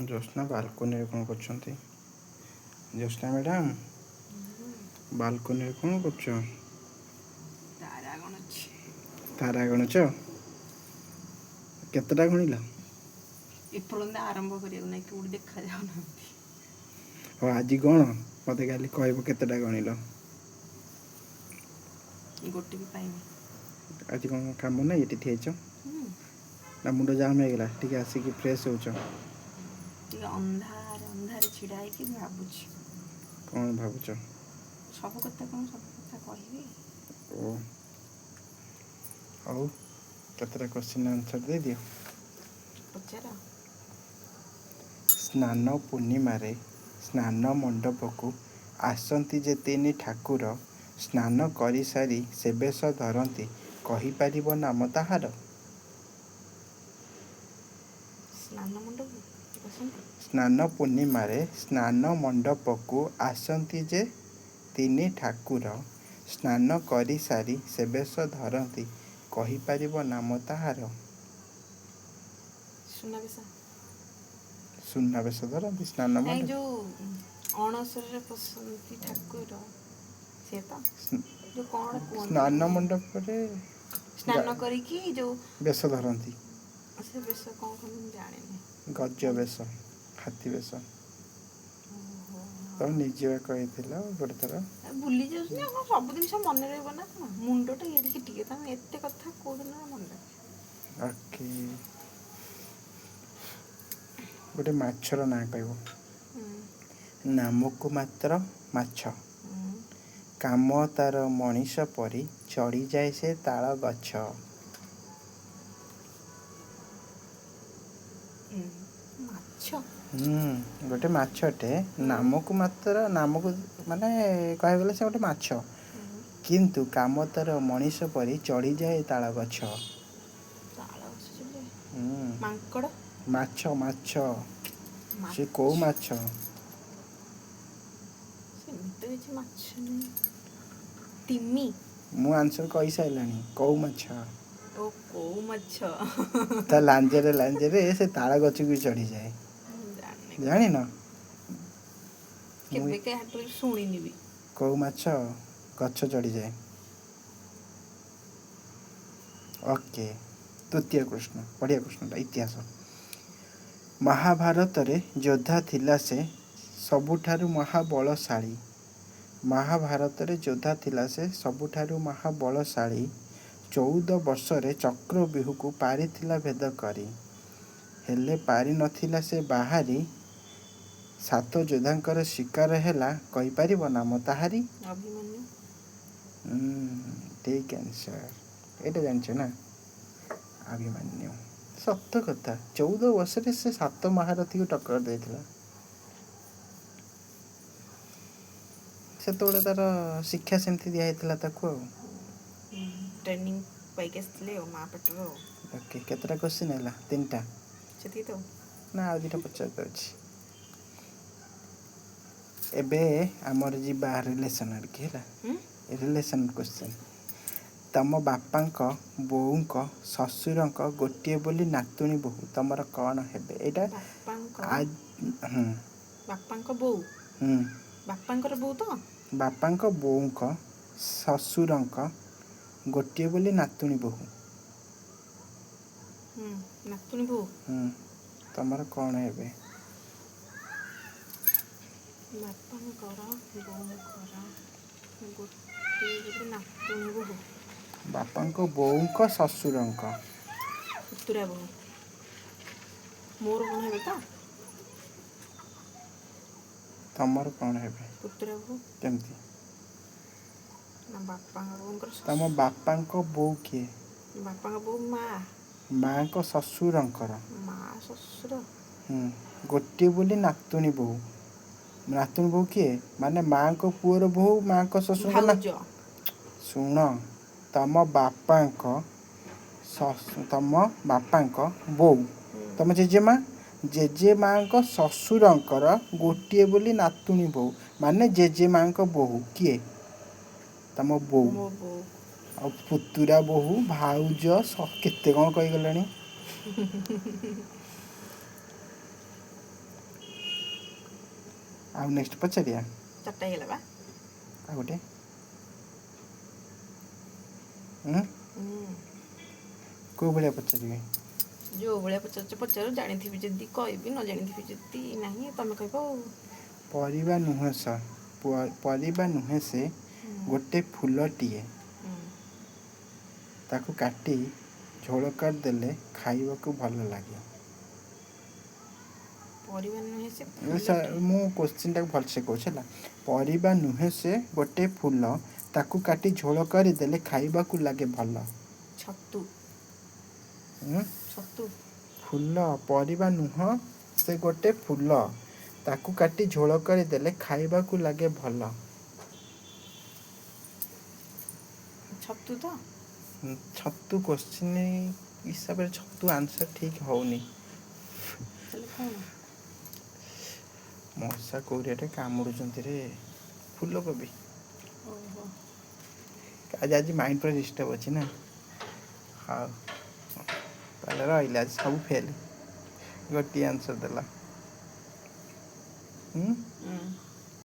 ଜ୍ୟୋତ୍ସ୍ନା ବାଲକୋନିରେ କ'ଣ କରୁଛନ୍ତି? ଜ୍ୟୋତ୍ସ୍ନା ମ୍ୟାଡ଼ାମ୍ ବାଲକୋନିରେ କ'ଣ କରୁଛ? ତାରା ଗଣୁଛି। ତାରା ଗଣୁଛ? କେତେଟା ଗଣିଲ? ଏପର୍ଯ୍ୟନ୍ତ ଆରମ୍ଭ କରିବାକୁ ନାହିଁ, କେଉଁଠି ଦେଖାଯାଉନାହାନ୍ତି। ହଉ ଆଜି କ'ଣ ମୋତେ କାଲି କହିବ କେତେଟା ଗଣିଲ? ଗୋଟେ ବି ପାଇନି। ଆଜି କ'ଣ କାମ ନାହିଁ ଏଠି ଠିଆ ହେଇଛ? ନା ମୁଣ୍ଡ ଜାମ୍ ହେଇଗଲା ଟିକେ ଆସିକି ଫ୍ରେଶ୍ ହେଉଛ? ଟିକେ ଅନ୍ଧାରେ ଛିଡ଼ା ହେଇକି ଭାବୁଛି। କ'ଣ ଭାବୁଛ? ସବୁ କଥା କହିବି। ଓ ହଉ କେତେଟା କୋଶ୍ଚିନ୍ ଆନ୍ସର୍ ଦେଇଦିଅ। ପଚାର। ସ୍ନାନ ପୂର୍ଣ୍ଣିମାରେ ସ୍ନାନ ମଣ୍ଡପକୁ ଆସନ୍ତି ଯେ ତିନି ଠାକୁର, ସ୍ନାନ କରିସାରି ସେ ବେଶ ଧରନ୍ତି, କହିପାରିବ ନାମ ତାହାର? ସ୍ନାନ ମଣ୍ଡପ ଆସନ୍ତି। ସ୍ନାନ ପୂର୍ଣ୍ଣିମାରେ ସ୍ନାନ ମଣ୍ଡପକୁ ଆସନ୍ତି ଯେ ତିନି ଠାକୁର, ସ୍ନାନ କରିସାରି ସେ ବେଶ ଧରନ୍ତି, କହିପାରିବ ନାମ ତାହାର? ସୁନାବେଶ। ସୁନାବେଶ ଧରନ୍ତି ସ୍ନାନ ନାଇଁ, ମଣ୍ଡପ? ଯୋଉ ଅଣସରରେ ପଶନ୍ତି ଠାକୁର, ସେ ତ ଯୋଉ କ'ଣ କୁହନ୍ତି, ସ୍ନାନ ମଣ୍ଡପରେ ସ୍ନାନ କରିକି ଯୋଉ ବେଶ ଧରନ୍ତି। ସେ ବେଶ କ'ଣ କହନ୍ତି ମୁଁ ଜାଣିନି। ଗଜ ବେଶ, ହାତୀ ବେଶ। ତମେ ନିଜେ କହିଥିଲ ଗୋଟେ ଥର। ଭୁଲି ଯାଉଛି ନା, କ'ଣ ସବୁ ଜିନିଷ ମନେ ରହିବ ନା କ'ଣ? ମୁଣ୍ଡଟା ଏଡ଼ିକି ଟିକେ, ତମେ ଏତେ କଥା କୋଉଦିନ ମନେ ରଖିବ? ଓକେ, ଗୋଟେ ମାଛର ନାଁ କହିବ। ନାମକୁ ମାତ୍ର ମାଛ, କାମ ତାର ମଣିଷ ପରି, ଚଢ଼ିଯାଏ ସେ ତାଳ ଗଛ। ମାଛ? ଗୋଟେ ମାଛଟେ, ନାମକୁ ମାତ୍ର, ନାମକୁ ମାନେ କହିବାକୁ ଗଲେ ସେ ଗୋଟେ ମାଛ, କିନ୍ତୁ କାମ ତାର ମଣିଷ ପରି ଚଢ଼ିଯାଏ ତାଳ ଗଛ। ମାଙ୍କଡ଼? ମାଛ ମାଛ, ସେ କୋଉ ମାଛ? ସେମିତି କିଛି ମାଛ ନାହିଁ। ତିମି? ମୁଁ ଆନ୍ସର କହିସାରିଲାଣି, କୋଉ ମାଛ? ଓ, କୋଉ ମାଛ? ତା ଲାଞ୍ଜରେ ସେ ତାଳ ଗଛକୁ ଚଢ଼ିଯାଏ। ଜାଣିନ? କେବେ କାହାଠୁ ଶୁଣିନି ବି। କୋଉ ମାଛ ଗଛ ଚଢ଼ିଯାଏ? ଓକେ, ତୃତୀୟ ପ୍ରଶ୍ନ, ବଢ଼ିଆ ପ୍ରଶ୍ନଟା, ଇତିହାସ। ମହାଭାରତରେ ଯୋଦ୍ଧା ଥିଲା ସେ, ସବୁଠାରୁ ମହାବଳଶାଳୀ। ମହାଭାରତରେ ଯୋଦ୍ଧା ଥିଲା ସେ, ସବୁଠାରୁ ମହାବଳଶାଳୀ। 14 ବର୍ଷରେ ଚକ୍ରବ୍ୟୂହକୁ ପାରିଥିଲା ଭେଦ କରି, ହେଲେ ପାରି ନଥିଲା ସେ ବାହାରି। 7 ଯୋଦ୍ଧାଙ୍କର ଶିକାର ହେଲା, କହିପାରିବ ନାମ ତାହାରି? ଅଭିମନ୍ୟୁ। ଠିକ୍ ଆନ୍ସର। ଏଇଟା ଜାଣିଛ ନା, ଅଭିମନ୍ୟୁ। ସତ କଥା, 14 ବର୍ଷରେ ସେ 7 ମହାରଥୀକୁ ଟକ୍କର ଦେଇଥିଲା। ସେତେବେଳେ ତାର ଶିକ୍ଷା ସେମିତି ଦିଆହେଇଥିଲା ତାକୁ ଆଉ। ଟ୍ରେନିଂ ପାଇକି ଆସିଥିଲେ ଆଉ ମା ପେଟରୁ ଆଉ। ଓକେ, କେତେଟା କୋଶ୍ଚିନ୍ ହେଲା? 3ଟା। ସେତିକି ତ? ନା ଆଉ 2ଟା ପଚାରିବାର ଅଛି। ଏବେ ଆମର ଯିବା ରିଲେସନ୍ ଆଡ଼ିକି ହେଲା। Relation question. ତମ ବାପାଙ୍କ ବୋଉଙ୍କ ଶ୍ୱଶୁରଙ୍କ ଗୋଟିଏ ବୋଲି ନାତୁଣୀ ବୋହୂ, ତମର କ'ଣ ହେବେ? ଏଇଟା ବାପାଙ୍କ ବୋଉ? ବାପାଙ୍କର ବୋଉ ତ? ବାପାଙ୍କ ବୋଉଙ୍କ ଶ୍ୱଶୁରଙ୍କ ଗୋଟିଏ ବୋଲି ନାତୁଣୀ ବୋହୂ। ନାତୁଣୀ ବୋହୂ? ତମର କ'ଣ ହେବେ? ବାପାଙ୍କର ବୋଉଙ୍କର ଗୋଟିଏ ବୋଲି ନାତୁଣୀ ବୋହୂ। ବାପାଙ୍କ ବୋଉଙ୍କ ଶ୍ୱଶୁରଙ୍କ। ପୁତୁରା ବୋହୂ। ମୋର କ'ଣ ହେବେ ତ? ତମର କ'ଣ ହେବେ? ପୁତୁରା ବୋହୂ। କେମିତି? ନା, ବାପାଙ୍କ ବୋଉଙ୍କର। ତମ ବାପାଙ୍କ ବୋଉ କିଏ? ବାପାଙ୍କ ବୋଉ ମା। ମାଙ୍କ ଶ୍ୱଶୁରଙ୍କର। ମା ଶ୍ୱଶୁର। ଗୋଟିଏ ବୋଲି ନାତୁଣୀ ବୋହୂ। ନାତୁଣୀ ବୋହୂ କିଏ? ମାନେ ମାଙ୍କ ପୁଅର ବୋହୂ, ମାଙ୍କ ଶ୍ୱଶୁରଙ୍କ ନା। ଶୁଣ, ତମ ବାପାଙ୍କ ବୋଉ, ତମ ଜେଜେମା, ଜେଜେମାଙ୍କ ଶ୍ୱଶୁରଙ୍କର ଗୋଟିଏ ବୋଲି ନାତୁଣୀ ବୋହୂ, ମାନେ ଜେଜେମାଙ୍କ ବୋହୂ କିଏ? ତମ ବୋଉ। ମୋ ବୋଉ। ଆଉ ପୁତୁରା ବୋହୂ, ଭାଉଜ, କେତେ କ'ଣ କହିଗଲାଣି। ଆଉ ନେକ୍ସଟ ପଚାରିବା 4ଟା ହେଇଗଲା ବା। ଆଉ ଗୋଟେ କେଉଁ ଭଳିଆ ପଚାରିବେ? ଯୋଉ ଭଳିଆ ପଚାରୁଛ ପଚାର, ଜାଣିଥିବି ଯଦି କହିବି, ନ ଜାଣିଥିବି ଯଦି ନାହିଁ ତମେ କହିବ ଆଉ। ପରିବା ନୁହେଁ ସେ ଗୋଟେ ଫୁଲଟିଏ, ତାକୁ କାଟି ଝୋଳ କରିଦେଲେ ଖାଇବାକୁ ଭଲ ଲାଗେ। ପରିବା ନୁହେଁ ସେ ମୁଁ କୋଶ୍ଚିନ୍ଟାକୁ ଭଲସେ କହୁଛି ହେଲା। ପରିବା ନୁହେଁ ସେ ଗୋଟେ ଫୁଲ, ତାକୁ କାଟି ଝୋଳ କରିଦେଲେ ଖାଇବାକୁ ଲାଗେ ଭଲ। ଛତୁ। ଛତୁ। ଫୁଲ, ପରିବା ନୁହଁ ସେ ଗୋଟେ ଫୁଲ, ତାକୁ କାଟି ଝୋଳ କରିଦେଲେ ଖାଇବାକୁ ଲାଗେ ଭଲ। ଛତୁ ତ। ଛତୁ କୋଶ୍ଚିନ୍ ହିସାବରେ ଛତୁ ଆନ୍ସର ଠିକ୍ ହେଉନି। ତାହେଲେ କ'ଣ? ମଶା କୋଉରିଆଟେ କାମୁଡ଼ୁଛନ୍ତି ରେ। ଫୁଲକୋବି। ଓହୋ। ଆଜି ମାଇଣ୍ଡ ପୁରା ଡିଷ୍ଟର୍ବ ଅଛି ନା। ହଉ ତାହେଲେ ରହିଲା, ଆଜି ସବୁ ଫେଲ୍। ଗୋଟିଏ ଆନ୍ସର ଦେଲା।